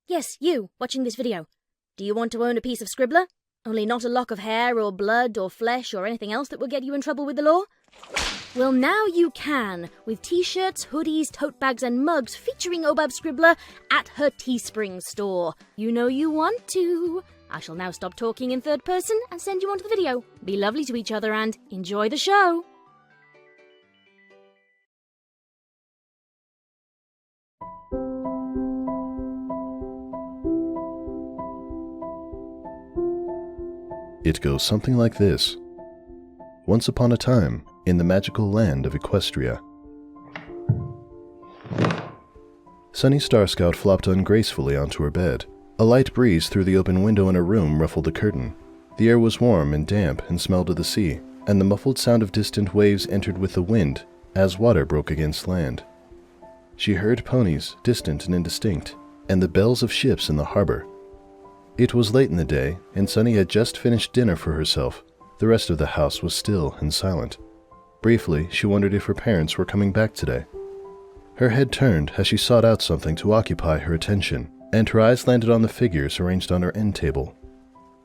Yes, you, watching this video. Do you want to own a piece of Scribbler? Only not a lock of hair or blood or flesh or anything else that will get you in trouble with the law? Well, now you can, with t-shirts, hoodies, tote bags and mugs featuring Obab Scribbler at her Teespring store. You know you want to. I shall now stop talking in third person and send you on to the video. Be lovely to each other and enjoy the show. It goes something like this. Once upon a time, in the magical land of Equestria. Sunny Starscout flopped ungracefully onto her bed. A light breeze through the open window in her room ruffled the curtain. The air was warm and damp and smelled of the sea, and the muffled sound of distant waves entered with the wind as water broke against land. She heard ponies, distant and indistinct, and the bells of ships in the harbor. It was late in the day, and Sunny had just finished dinner for herself. The rest of the house was still and silent. Briefly, she wondered if her parents were coming back today. Her head turned as she sought out something to occupy her attention, and her eyes landed on the figures arranged on her end table.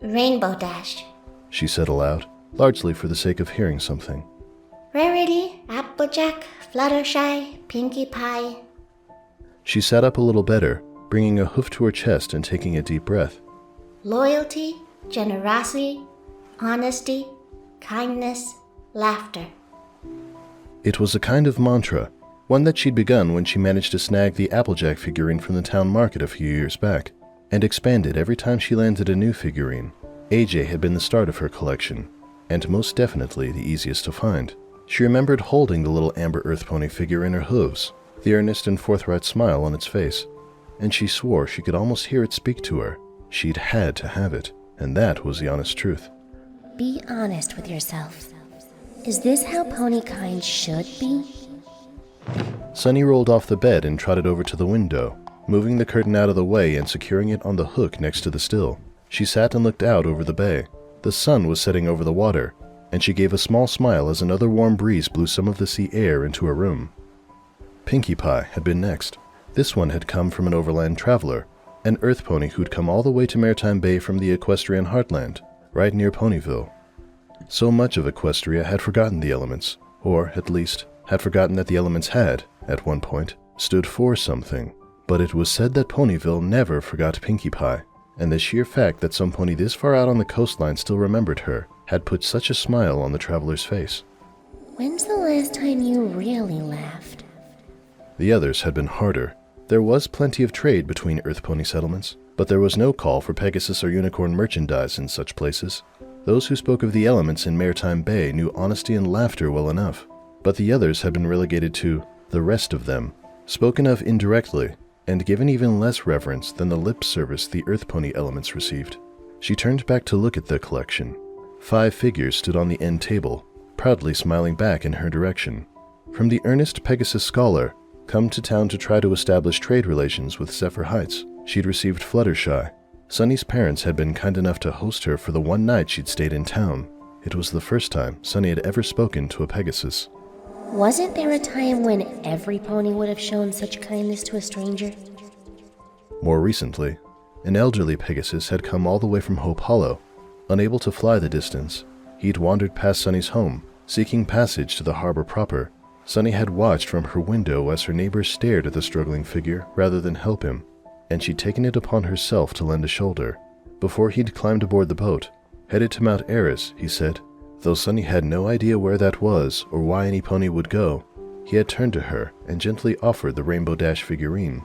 Rainbow Dash, She said aloud, largely for the sake of hearing something. Rarity, Applejack, Fluttershy, Pinkie Pie. She sat up a little better, bringing a hoof to her chest and taking a deep breath. Loyalty, generosity, honesty, kindness, laughter. It was a kind of mantra, one that she'd begun when she managed to snag the Applejack figurine from the town market a few years back, and expanded every time she landed a new figurine. AJ had been the start of her collection, and most definitely the easiest to find. She remembered holding the little amber earth pony figure in her hooves, the earnest and forthright smile on its face, and she swore she could almost hear it speak to her. She'd had to have it, and that was the honest truth. Be honest with yourself. Is this how pony kind should be? Sunny rolled off the bed and trotted over to the window, moving the curtain out of the way and securing it on the hook next to the still. She sat and looked out over the bay. The sun was setting over the water, and she gave a small smile as another warm breeze blew some of the sea air into her room. Pinkie Pie had been next. This one had come from an overland traveler, an earth pony who'd come all the way to Maritime Bay from the Equestrian heartland, right near Ponyville. So much of Equestria had forgotten the elements, or, at least, had forgotten that the elements had, at one point, stood for something. But it was said that Ponyville never forgot Pinkie Pie, and the sheer fact that some pony this far out on the coastline still remembered her had put such a smile on the traveler's face. When's the last time you really laughed? The others had been harder. There was plenty of trade between earth pony settlements, but there was no call for Pegasus or unicorn merchandise in such places. Those who spoke of the elements in Maritime Bay knew honesty and laughter well enough, but the others had been relegated to the rest of them, spoken of indirectly, and given even less reverence than the lip service the earth pony elements received. She turned back to look at the collection. 5 figures stood on the end table, proudly smiling back in her direction. From the earnest Pegasus scholar, come to town to try to establish trade relations with Zephyr Heights, she'd received Fluttershy. Sunny's parents had been kind enough to host her for the one night she'd stayed in town. It was the first time Sunny had ever spoken to a Pegasus. Wasn't there a time when every pony would have shown such kindness to a stranger? More recently, an elderly Pegasus had come all the way from Hope Hollow. Unable to fly the distance, he'd wandered past Sunny's home, seeking passage to the harbor proper. Sunny had watched from her window as her neighbors stared at the struggling figure rather than help him, and she'd taken it upon herself to lend a shoulder. Before he'd climbed aboard the boat, headed to Mount Eris, he said. Though Sunny had no idea where that was or why any pony would go, he had turned to her and gently offered the Rainbow Dash figurine.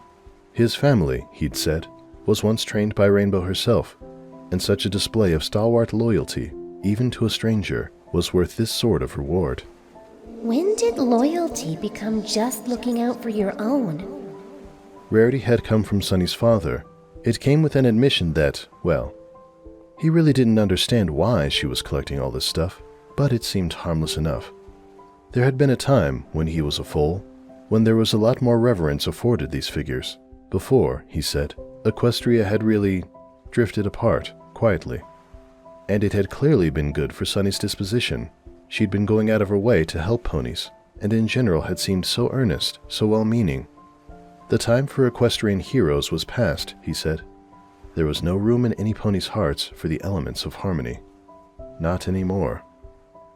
His family, he'd said, was once trained by Rainbow herself, and such a display of stalwart loyalty, even to a stranger, was worth this sort of reward. When did loyalty become just looking out for your own? Rarity had come from Sunny's father. It came with an admission that, well, he really didn't understand why she was collecting all this stuff, but it seemed harmless enough. There had been a time, when he was a foal, when there was a lot more reverence afforded these figures. Before, he said, Equestria had really drifted apart, quietly. And it had clearly been good for Sunny's disposition. She'd been going out of her way to help ponies, and in general had seemed so earnest, so well-meaning. The time for equestrian heroes was past, he said. There was no room in any pony's hearts for the elements of harmony. Not anymore.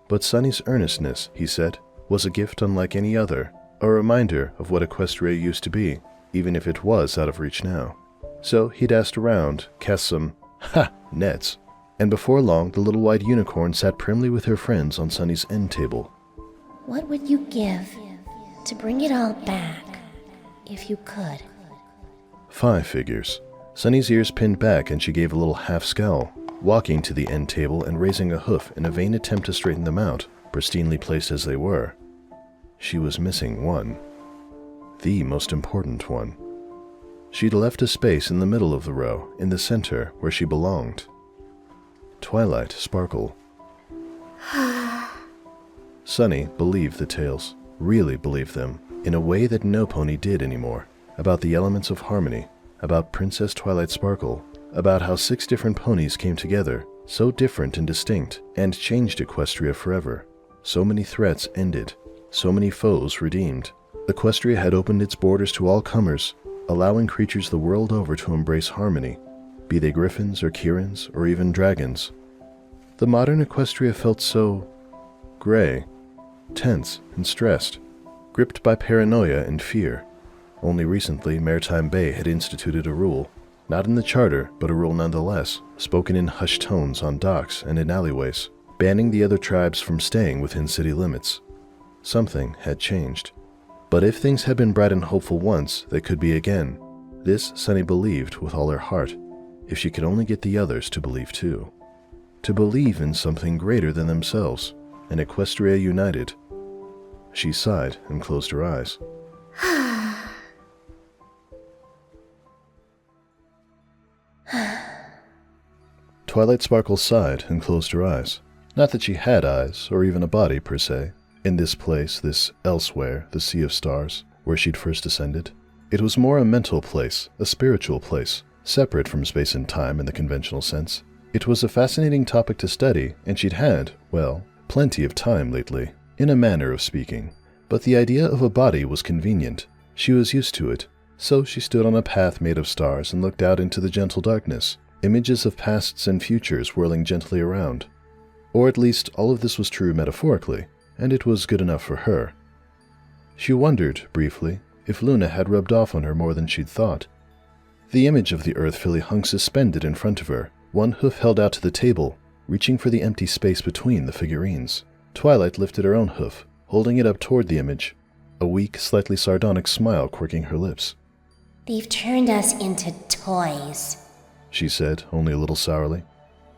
But Sunny's earnestness, he said, was a gift unlike any other, a reminder of what Equestria used to be, even if it was out of reach now. So he danced around, cast some, nets, and before long the little white unicorn sat primly with her friends on Sunny's end table. What would you give to bring it all back, if you could? 5 figures. Sunny's ears pinned back and she gave a little half scowl, walking to the end table and raising a hoof in a vain attempt to straighten them out, pristinely placed as they were. She was missing one. The most important one. She'd left a space in the middle of the row, in the center where she belonged. Twilight Sparkle. Sunny believed the tales, really believed them, in a way that no pony did anymore, about the elements of harmony, about Princess Twilight Sparkle, about how 6 different ponies came together, so different and distinct, and changed Equestria forever. So many threats ended, so many foes redeemed. Equestria had opened its borders to all comers, allowing creatures the world over to embrace harmony, be they griffins or kirins or even dragons. The modern Equestria felt so gray, tense and stressed, gripped by paranoia and fear. Only recently, Maritime Bay had instituted a rule, not in the charter, but a rule nonetheless, spoken in hushed tones on docks and in alleyways, banning the other tribes from staying within city limits. Something had changed. But if things had been bright and hopeful once, they could be again. This Sunny believed with all her heart, if she could only get the others to believe too. To believe in something greater than themselves, an Equestria united. She sighed and closed her eyes. Twilight Sparkle sighed and closed her eyes. Not that she had eyes, or even a body per se, in this place, this elsewhere, the Sea of Stars, where she'd first ascended. It was more a mental place, a spiritual place, separate from space and time in the conventional sense. It was a fascinating topic to study, and she'd had, well, plenty of time lately, in a manner of speaking. But the idea of a body was convenient. She was used to it. So she stood on a path made of stars and looked out into the gentle darkness, images of pasts and futures whirling gently around. Or at least all of this was true metaphorically, and it was good enough for her. She wondered, briefly, if Luna had rubbed off on her more than she'd thought. The image of the earth filly hung suspended in front of her, one hoof held out to the table, reaching for the empty space between the figurines. Twilight lifted her own hoof, holding it up toward the image, a weak, slightly sardonic smile quirking her lips. They've turned us into toys, she said, only a little sourly.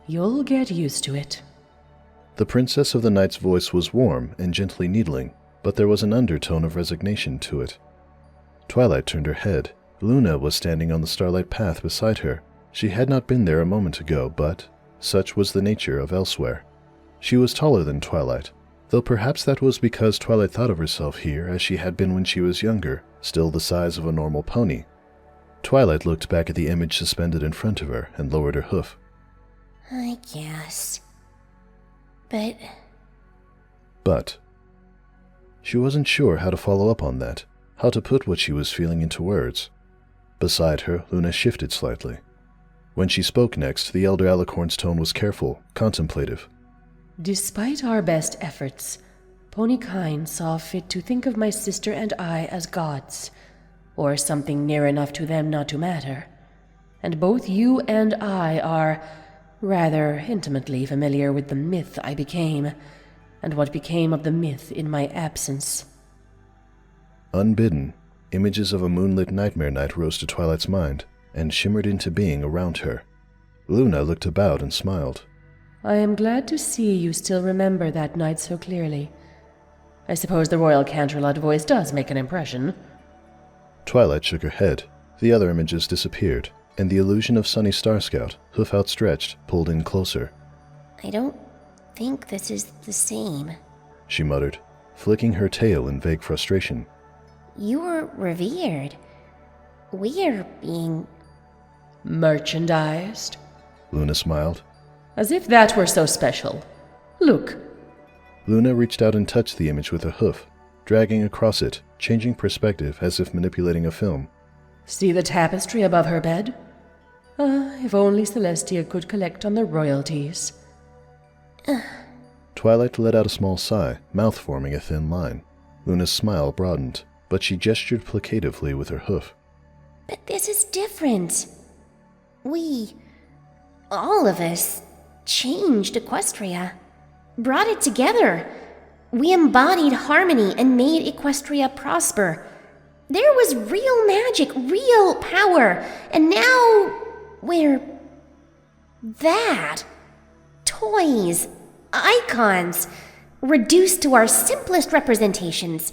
You'll get used to it. The Princess of the Night's voice was warm and gently needling, but there was an undertone of resignation to it. Twilight turned her head. Luna was standing on the starlight path beside her. She had not been there a moment ago, but such was the nature of elsewhere. She was taller than Twilight, though perhaps that was because Twilight thought of herself here as she had been when she was younger, still the size of a normal pony. Twilight looked back at the image suspended in front of her and lowered her hoof. I guess. But... She wasn't sure how to follow up on that, how to put what she was feeling into words. Beside her, Luna shifted slightly. When she spoke next, the elder alicorn's tone was careful, contemplative. Despite our best efforts, Ponykind saw fit to think of my sister and I as gods, or something near enough to them not to matter. And both you and I are rather intimately familiar with the myth I became, and what became of the myth in my absence. Unbidden, images of a moonlit nightmare night rose to Twilight's mind, and shimmered into being around her. Luna looked about and smiled. I am glad to see you still remember that night so clearly. I suppose the Royal Canterlot voice does make an impression. Twilight shook her head. The other images disappeared, and the illusion of Sunny Starscout, hoof outstretched, pulled in closer. I don't think this is the same, she muttered, flicking her tail in vague frustration. You were revered. We're being... merchandised? Luna smiled. As if that were so special. Look. Luna reached out and touched the image with a hoof, dragging across it, changing perspective as if manipulating a film. See the tapestry above her bed? If only Celestia could collect on the royalties. Twilight let out a small sigh, mouth forming a thin line. Luna's smile broadened, but she gestured placatively with her hoof. But this is different. All of us, changed Equestria. Brought it together. We embodied harmony and made Equestria prosper. There was real magic, real power, and now we're that. Toys, icons, reduced to our simplest representations,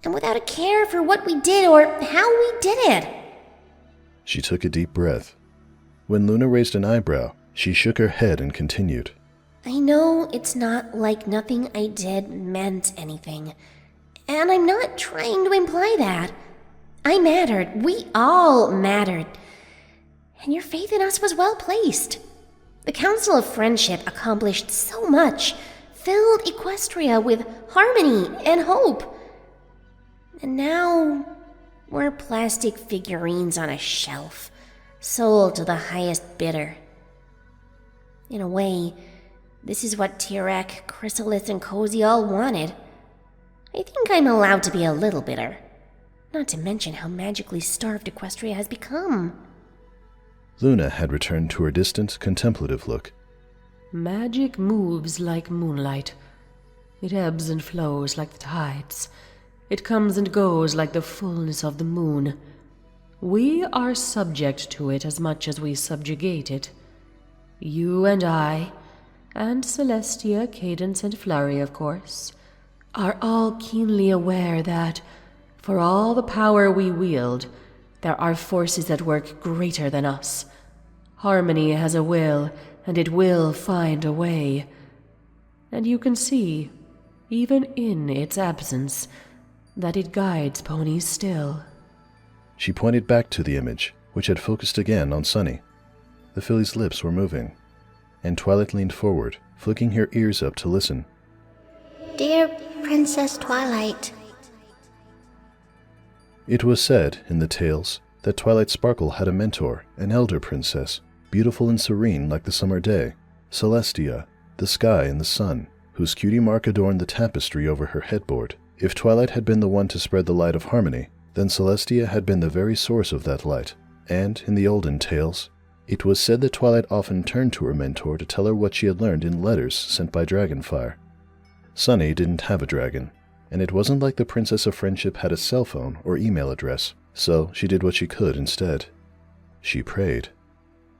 and without a care for what we did or how we did it. She took a deep breath. When Luna raised an eyebrow, she shook her head and continued. I know it's not like nothing I did meant anything, and I'm not trying to imply that. I mattered. We all mattered. And your faith in us was well placed. The Council of Friendship accomplished so much, filled Equestria with harmony and hope. And now we're plastic figurines on a shelf, sold to the highest bidder. In a way, this is what Tirek, Chrysalis, and Cozy all wanted. I think I'm allowed to be a little bitter. Not to mention how magically starved Equestria has become. Luna had returned to her distant, contemplative look. Magic moves like moonlight. It ebbs and flows like the tides. It comes and goes like the fullness of the moon. We are subject to it as much as we subjugate it. You and I, and Celestia, Cadence, and Flurry, of course, are all keenly aware that, for all the power we wield, there are forces at work greater than us. Harmony has a will, and it will find a way. And you can see, even in its absence, that it guides ponies still. She pointed back to the image, which had focused again on Sunny. The filly's lips were moving, and Twilight leaned forward, flicking her ears up to listen. Dear Princess Twilight. It was said, in the tales, that Twilight Sparkle had a mentor, an elder princess, beautiful and serene like the summer day, Celestia, the sky and the sun, whose cutie mark adorned the tapestry over her headboard. If Twilight had been the one to spread the light of harmony, then Celestia had been the very source of that light, and, in the olden tales, it was said that Twilight often turned to her mentor to tell her what she had learned in letters sent by Dragonfire. Sunny didn't have a dragon, and it wasn't like the Princess of Friendship had a cell phone or email address, so she did what she could instead. She prayed.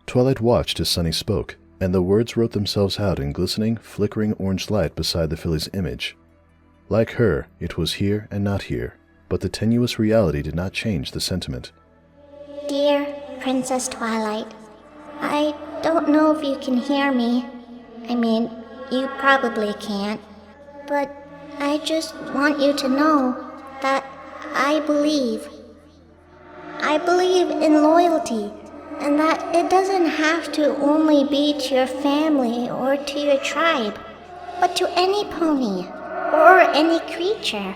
Twilight watched as Sunny spoke, and the words wrote themselves out in glistening, flickering orange light beside the filly's image. Like her, it was here and not here, but the tenuous reality did not change the sentiment. Dear Princess Twilight, I don't know if you can hear me. I mean, you probably can't. But I just want you to know that I believe. I believe in loyalty, and that it doesn't have to only be to your family or to your tribe, but to any pony or any creature.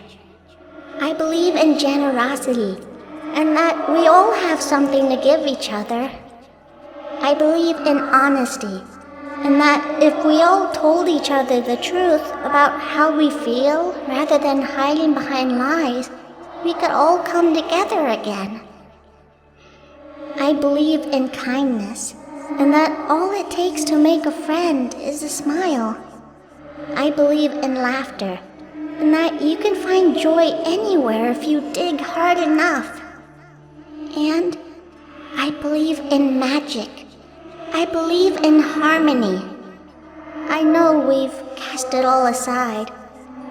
I believe in generosity, and that we all have something to give each other. I believe in honesty, and that if we all told each other the truth about how we feel rather than hiding behind lies, we could all come together again. I believe in kindness, and that all it takes to make a friend is a smile. I believe in laughter, and that you can find joy anywhere if you dig hard enough. And I believe in magic. I believe in harmony. I know we've cast it all aside.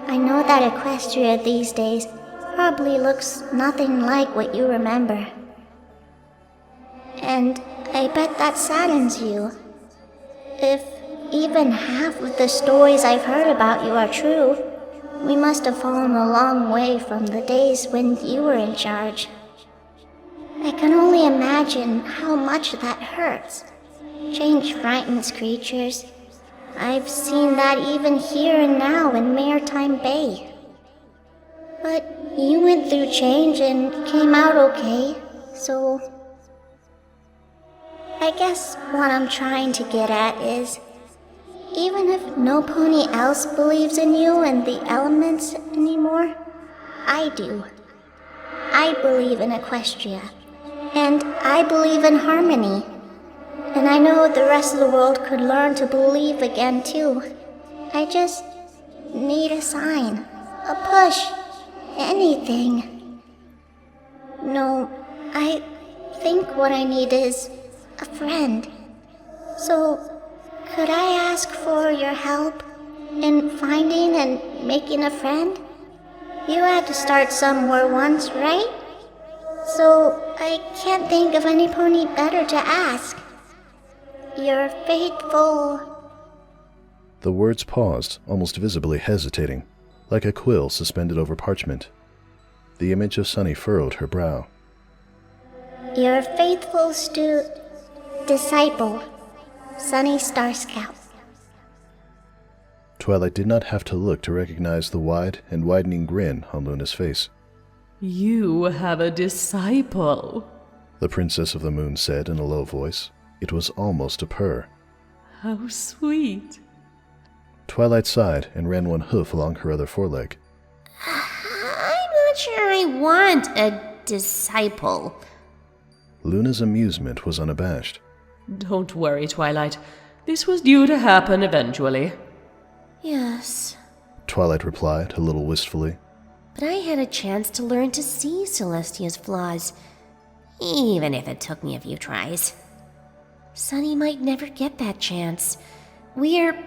I know that Equestria these days probably looks nothing like what you remember. And I bet that saddens you. If even half of the stories I've heard about you are true, we must have fallen a long way from the days when you were in charge. I can only imagine how much that hurts. Change frightens creatures. I've seen that even here and now in Maritime Bay. But you went through change and came out okay, So, I guess what I'm trying to get at is, even if no pony else believes in you and the elements anymore, I do. I believe in Equestria, and I believe in harmony. And I know the rest of the world could learn to believe again too. I just need a sign, a push, anything. No, I think what I need is a friend. So, could I ask for your help in finding and making a friend? You had to start somewhere once, right? So, I can't think of any pony better to ask. Your faithful... The words paused, almost visibly hesitating, like a quill suspended over parchment. The image of Sunny furrowed her brow. Your faithful disciple, Sunny Starscout. Twilight did not have to look to recognize the wide and widening grin on Luna's face. You have a disciple, The Princess of the Moon said in a low voice. It was almost a purr. How sweet. Twilight sighed and ran one hoof along her other foreleg. I'm not sure I want a disciple. Luna's amusement was unabashed. Don't worry, Twilight. This was due to happen eventually. Yes, Twilight replied, a little wistfully. but I had a chance to learn to see Celestia's flaws, even if it took me a few tries. Sunny might never get that chance. We're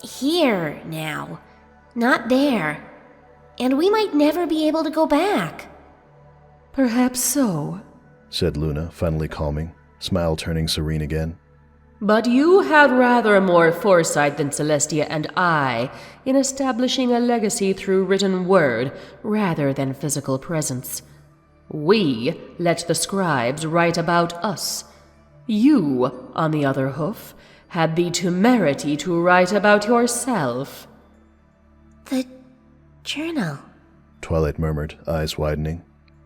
here now, not there, and we might never be able to go back. Perhaps so. Said Luna, finally calming, smile turning serene again. But you had rather more foresight than Celestia and I in establishing a legacy through written word rather than physical presence. We let the scribes write about us. You, on the other hoof, had the temerity to write about yourself. The journal. Twilight murmured, eyes widening.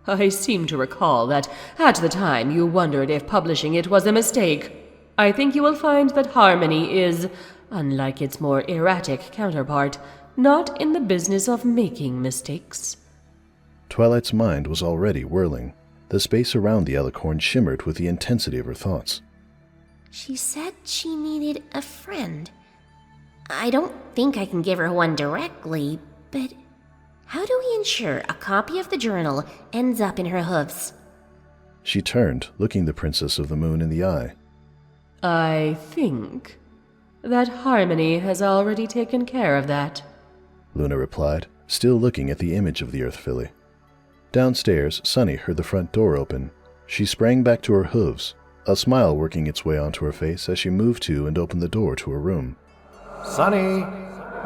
I seem to recall that at the time you wondered if publishing it was a mistake. I think you will find that Harmony is, unlike its more erratic counterpart, not in the business of making mistakes. Twilight's mind was already whirling. The space around the alicorn shimmered with the intensity of her thoughts. She said she needed a friend. I don't think I can give her one directly, but how do we ensure a copy of the journal ends up in her hooves? She turned, looking the Princess of the Moon in the eye. I think that Harmony has already taken care of that, Luna replied, still looking at the image of the Earth Filly. Downstairs, Sunny heard the front door open. She sprang back to her hooves, a smile working its way onto her face as she moved to and opened the door to her room. Sunny,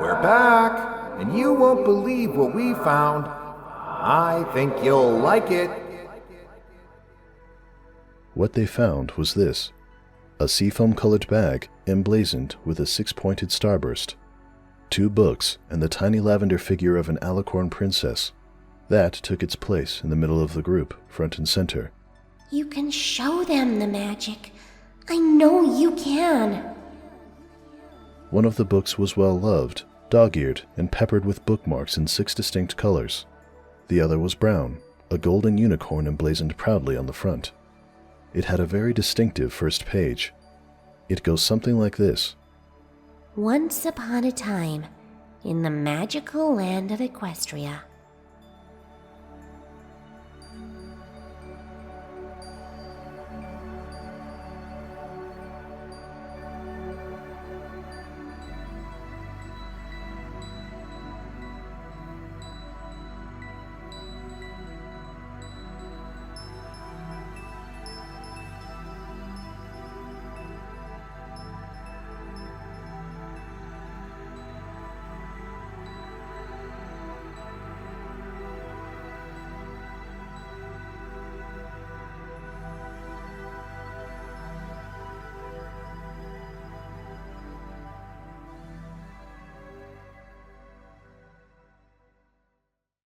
we're back, and you won't believe what we found. I think you'll like it. What they found was this: a seafoam-colored bag emblazoned with a 6-pointed starburst, 2 books, and the tiny lavender figure of an alicorn princess. That took its place in the middle of the group, front and center. You can show them the magic. I know you can. One of the books was well-loved, dog-eared, and peppered with bookmarks in 6 distinct colors. The other was brown, a golden unicorn emblazoned proudly on the front. It had a very distinctive first page. It goes something like this. Once upon a time, in the magical land of Equestria,